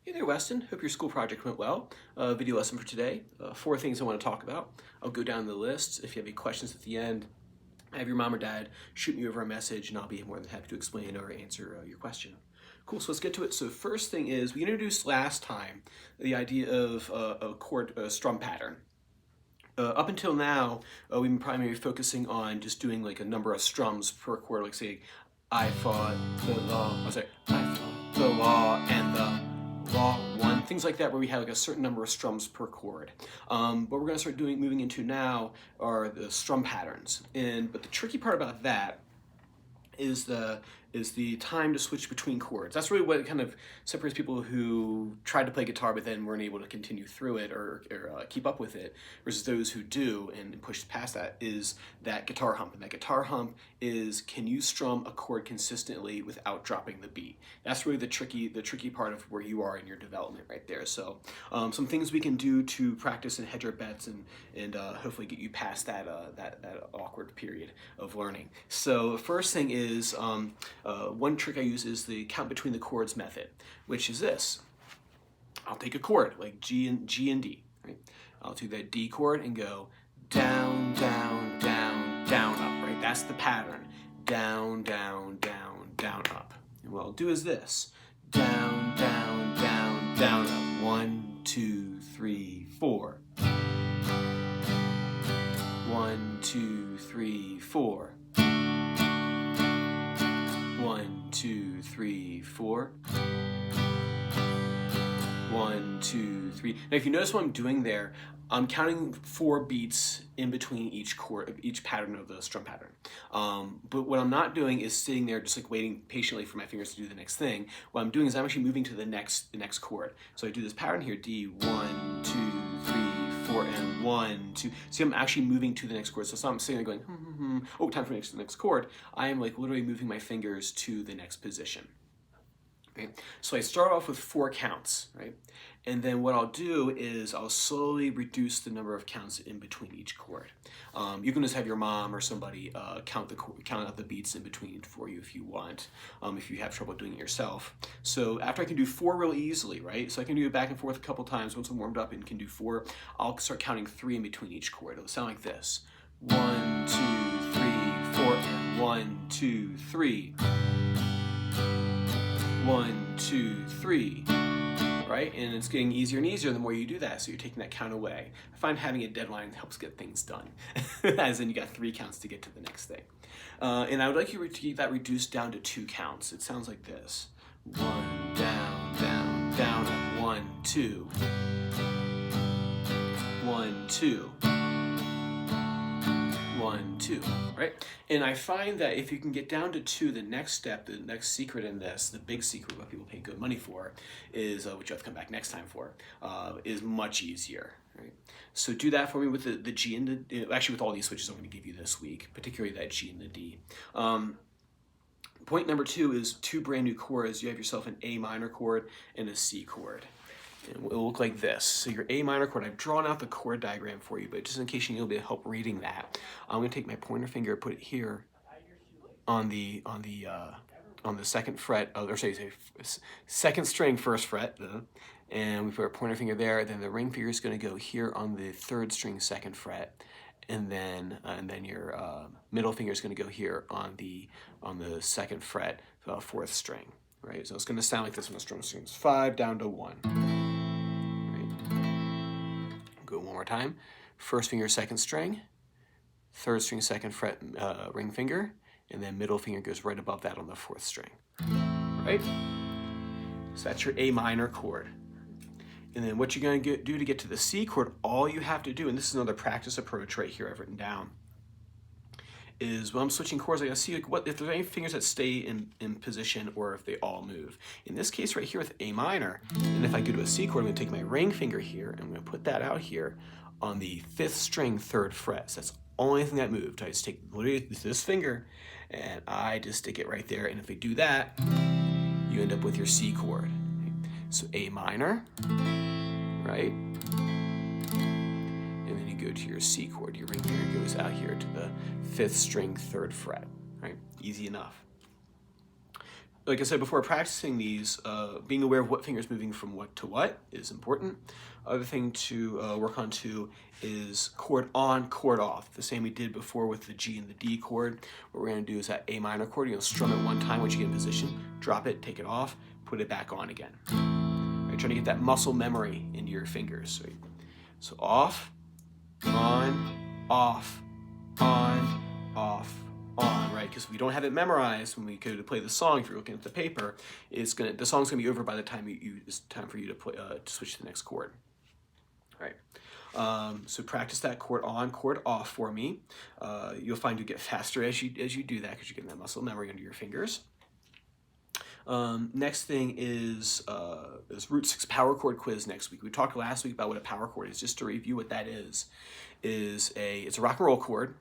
Hey there, Weston. Hope your school project went well. Video lesson for today. Four things I want to talk about. I'll go down the list. If you have any questions at the end, have your mom or dad shoot me over a message and I'll be more than happy to explain or answer your question. Cool, so let's get to it. So first thing is, we introduced last time the idea of a chord strum pattern. Up until now, we've been primarily focusing on just doing like a number of strums per chord, like say, I fought the law, I fought the law and the law one, things like that, where we have like a certain number of strums per chord. What we're gonna start moving into now are the strum patterns. But the tricky part about that is the time to switch between chords. That's really what kind of separates people who tried to play guitar but then weren't able to continue through it or keep up with it versus those who do and push past that, is that guitar hump. And that guitar hump is, can you strum a chord consistently without dropping the beat? That's really the tricky part of where you are in your development right there. So some things we can do to practice and hedge our bets and hopefully get you past that awkward period of learning. So the first thing is, one trick I use is the count between the chords method, which is this. I'll take a chord like G and D, right? I'll do that D chord and go down, down, down, down, up, right? That's the pattern. Down, down, down, down, up. And what I'll do is this. Down, down, down, down, up. 1, 2, 3, 4. 1, 2, 3, 4. 1, 2, 3, 4. 1, 2, 3. Now, if you notice what I'm doing there, I'm counting 4 beats in between each chord, each pattern of the strum pattern. But what I'm not doing is sitting there just like waiting patiently for my fingers to do the next thing. What I'm doing is I'm actually moving to the next chord. So I do this pattern here: D, 1, 2, 3, 4, and 1, 2. See, I'm actually moving to the next chord. So it's not I'm sitting there going, oh, time for the next chord. I am like literally moving my fingers to the next position. Okay? So I start off with 4 counts, right? And then what I'll do is I'll slowly reduce the number of counts in between each chord. You can just have your mom or somebody count out the beats in between for you if you want, if you have trouble doing it yourself. So after I can do 4 real easily, right? So I can do it back and forth a couple times once I'm warmed up and can do 4. I'll start counting 3 in between each chord. It'll sound like this: 1, 2, 3, 4, and 1, 2, 3. 1, 2, 3, right? And it's getting easier and easier the more you do that, so you're taking that count away. I find having a deadline helps get things done, as in you got 3 counts to get to the next thing. And I would like you to keep that reduced down to 2 counts. It sounds like this: 1, down, down, down, up, 1, 2. 1, 2. 1, 2, right? And I find that if you can get down to 2, the next step, the next secret in this, the big secret, what people pay good money for, is, which you have to come back next time for, is much easier, right? So do that for me with the G and the, actually with all these switches I'm going to give you this week, particularly that G and the D. Point number 2 is 2 brand new chords. You have yourself an A minor chord and a C chord. It will look like this. So your A minor chord, I've drawn out the chord diagram for you, but just in case you need a little bit of help reading that, I'm going to take my pointer finger, put it here on the second fret, second string, first fret, and we put our pointer finger there. Then the ring finger is going to go here on the 3rd string, 2nd fret, and then your middle finger is going to go here on the 2nd fret, 4th string. Right, so it's going to sound like this when the strum strings 5 down to 1. Go one more time. 1st finger, 2nd string, 3rd string, 2nd fret, ring finger, and then middle finger goes right above that on the 4th string. Right? So that's your A minor chord. And then what you're going to do to get to the C chord, all you have to do, and this is another practice approach right here I've written down, is when I'm switching chords, I gotta see like if there's any fingers that stay in position or if they all move. In this case right here with A minor, and if I go to a C chord, I'm gonna take my ring finger here and I'm gonna put that out here on the 5th string, 3rd fret. So that's the only thing that moved. I just take literally this finger and I just stick it right there. And if I do that, you end up with your C chord. So A minor, right? Go to your C chord. Your ring finger goes out here to the 5th string, 3rd fret, right? Easy enough. like I said before, practicing these, being aware of what finger's moving from what to what is important. Other thing to work on too is chord on, chord off. The same we did before with the G and the D chord. What we're gonna do is that A minor chord, you'll strum it one time once you get in position, drop it, take it off, put it back on again. Right, trying to get that muscle memory into your fingers. Right? So off, on, off, on, off, on, right? Because if we don't have it memorized when we go to play the song, if you're looking at the paper, the song's gonna be over by the time it's time for you to play to switch to the next chord. Right. So practice that chord on, chord off for me. You'll find you get faster as you do that because you're getting that muscle memory under your fingers. Next thing is Root 6 power chord quiz next week. We talked last week about what a power chord is. Just to review what that is it's a rock and roll chord,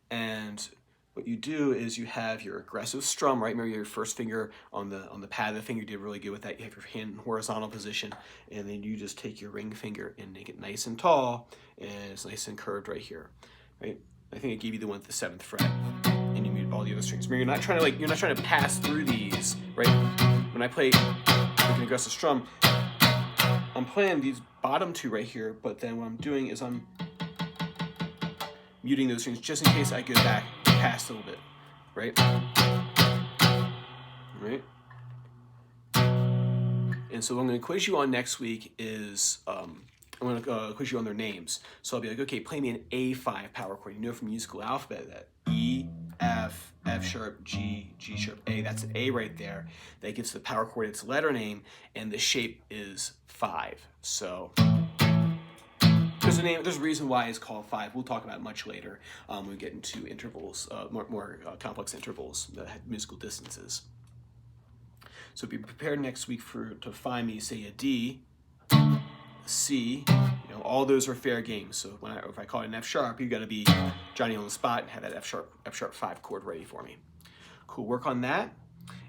and what you do is you have your aggressive strum, right? Remember your first finger on the pad of the finger, you did really good with that. You have your hand in horizontal position, and then you just take your ring finger and make it nice and tall, and it's nice and curved right here, right? I think I gave you the one at the 7th fret, and you mute all the other strings. Remember, you're not trying to pass through these, right? When I play like an aggressive strum, I'm playing these bottom two right here, but then what I'm doing is I'm muting those strings just in case I go back past a little bit, right? Right? And so what I'm going to quiz you on next week is I'm going to quiz you on their names. So I'll be like, okay, play me an A5 power chord. You know from musical alphabet that E, F, F sharp, G, G sharp, A. That's an A right there. That gives the power chord its letter name, and the shape is 5. So there's a reason why it's called 5. We'll talk about it much later when we get into intervals, more complex intervals that have musical distances. So be prepared next week to find me, say, a D, a C. You know, all those are fair games. So if I call it an F sharp, you got to be Johnny on the spot and have that F sharp 5 chord ready for me. Cool. Work on that.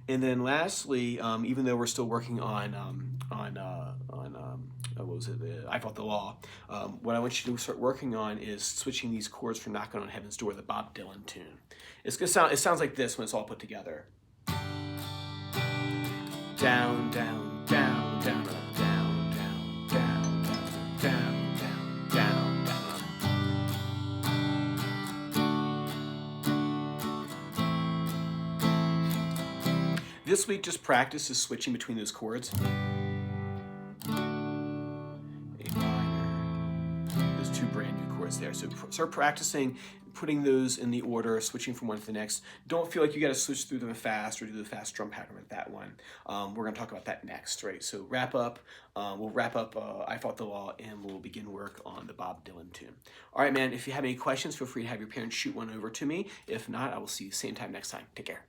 And then lastly, even though we're still working on what was it? I Fought the Law. What I want you to start working on is switching these chords for Knocking on Heaven's Door, the Bob Dylan tune. It sounds like this when it's all put together. Down, down, down, down, up, down, down, down, down, down, down, down, down, up. This week, just practice is switching between those chords. Brand new chords there. So start practicing putting those in the order, switching from one to the next. Don't feel like you got to switch through them fast or do the fast drum pattern with that one. We're going to talk about that next, right? So we'll wrap up I Fought the Law, and we'll begin work on the Bob Dylan tune. All right, man, if you have any questions, feel free to have your parents shoot one over to me. If not, I will see you same time next time. Take care.